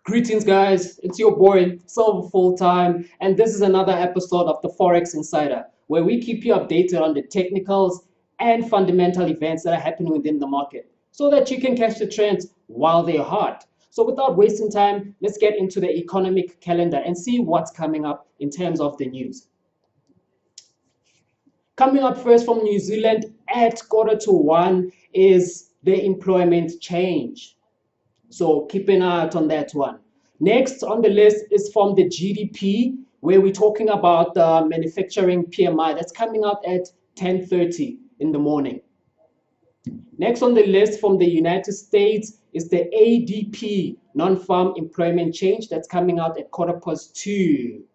Greetings, guys. It's your boy, Silver Full Time, and this is another episode of the Forex Insider, where we keep you updated on the technicals and fundamental events that are happening within the market so that you can catch the trends while they're hot. So, without wasting time, let's get into the economic calendar and see what's coming up in terms of the news. Coming up first from New Zealand at quarter to one is the employment change. So keep an eye out on that one. Next on the list is from the GDP, where we're talking about the manufacturing PMI that's coming out at 10:30 in the morning. Next on the list from the United States is the ADP, non-farm employment change, that's coming out at 2:15.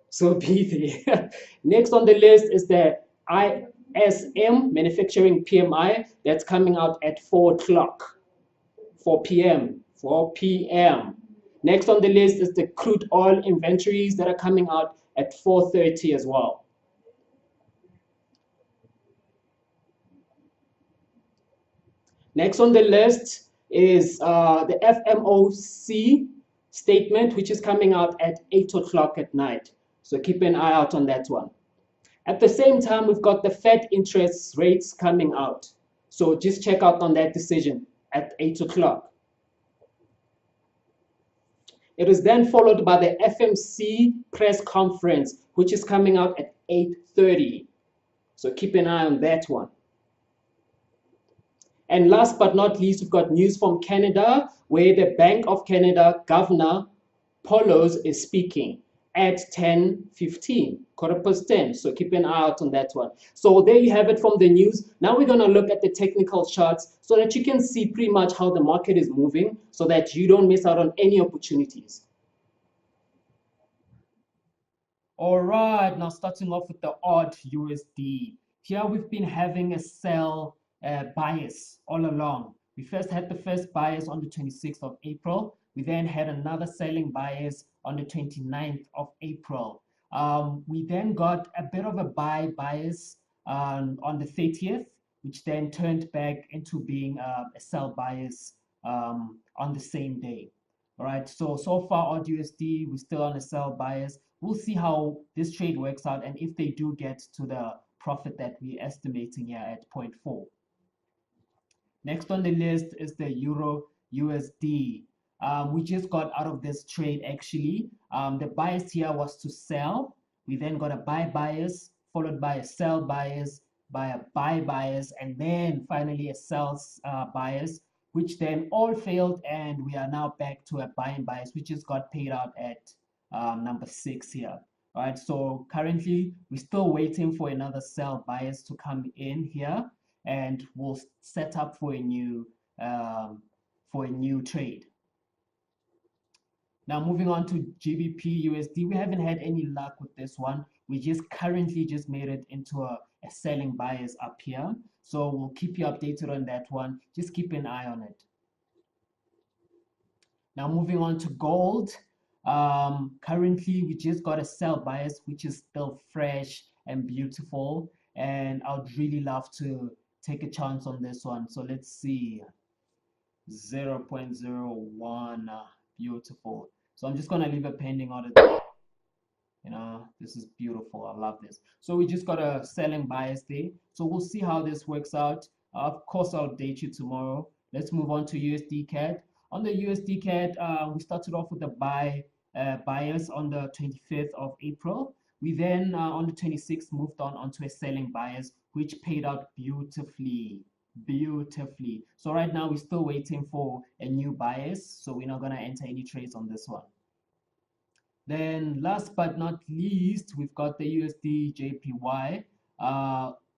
So be there. Next on the list is the ISM, manufacturing PMI, that's coming out at 4 o'clock. 4 p.m. Next on the list is the crude oil inventories that are coming out at 4:30 as well. Next on the list is the FMOC statement, which is coming out at 8 o'clock at night. So keep an eye out on that one. At the same time, we've got the Fed interest rates coming out. So just check out on that decision at 8 o'clock. It is then followed by the FMC press conference, which is coming out at 8:30. So keep an eye on that one. And last but not least, we've got news from Canada, where the Bank of Canada Governor Paulos is speaking at 10:15, 10:15. So keep an eye out on that one. So there you have it from the news. Now we're going to look at the technical charts so that you can see pretty much how the market is moving so that you don't miss out on any opportunities. All right, now starting off with the odd USD. Here we've been having a sell bias all along. We first had the first bias on the 26th of April. We then had another selling bias on the 29th of April. We then got a bit of a buy bias on the 30th, which then turned back into being a sell bias on the same day. All right, so far odd USD, we're still on a sell bias. We'll see how this trade works out and if they do get to the profit that we're estimating here at 0.4. Next on the list is the Euro USD. We just got out of this trade actually. The bias here was to sell. We then got a buy bias, followed by a sell bias, by a buy bias, and then finally a sell bias, which then all failed, and we are now back to a buying bias, which just got paid out at number 6 here. All right, so currently we're still waiting for another sell bias to come in here, and we'll set up for a new trade. Now moving on to GBP USD, we haven't had any luck with this one. We just currently just made it into a selling bias up here. So we'll keep you updated on that one. Just keep an eye on it. Now moving on to gold. Currently we just got a sell bias, which is still fresh and beautiful. And I would really love to take a chance on this one. So let's see. 0.01, beautiful. So I'm just gonna leave a pending order there. You know, this is beautiful. I love this. So we just got a selling bias there. So we'll see how this works out. Of course, I'll update you tomorrow. Let's move on to USD CAD. On the USD CAD, we started off with a buy bias on the 25th of April. We then on the 26th moved on onto a selling bias, which paid out beautifully. So right now we're still waiting for a new bias, so we're not going to enter any trades on this one. Then last but not least, we've got the USD JPY,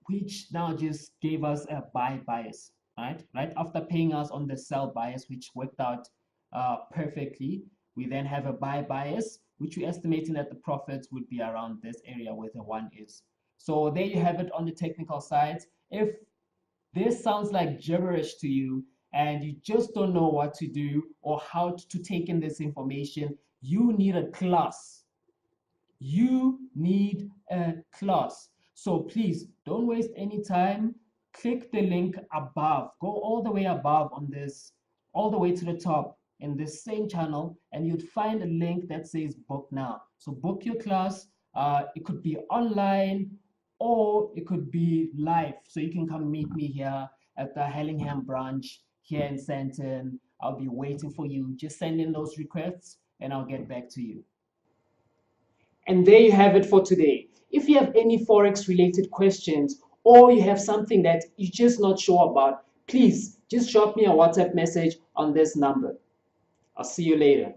which now just gave us a buy bias, right after paying us on the sell bias, which worked out perfectly. We then have a buy bias, which we're estimating that the profits would be around this area where the 1 is. So there you have it on the technical side. If this sounds like gibberish to you and you just don't know what to do or how to take in this information, you need a class. You need a class. So please don't waste any time. Click the link above. Go all the way above on this, all the way to the top. in this same channel, and you'd find a link that says book now. So book your class. It could be online or it could be live. So you can come meet me here at the Hellingham branch here in Santon. I'll be waiting for you. Just send in those requests and I'll get back to you. And there you have it for today. If you have any Forex related questions or you have something that you're just not sure about, please just drop me a WhatsApp message on this number. I'll see you later.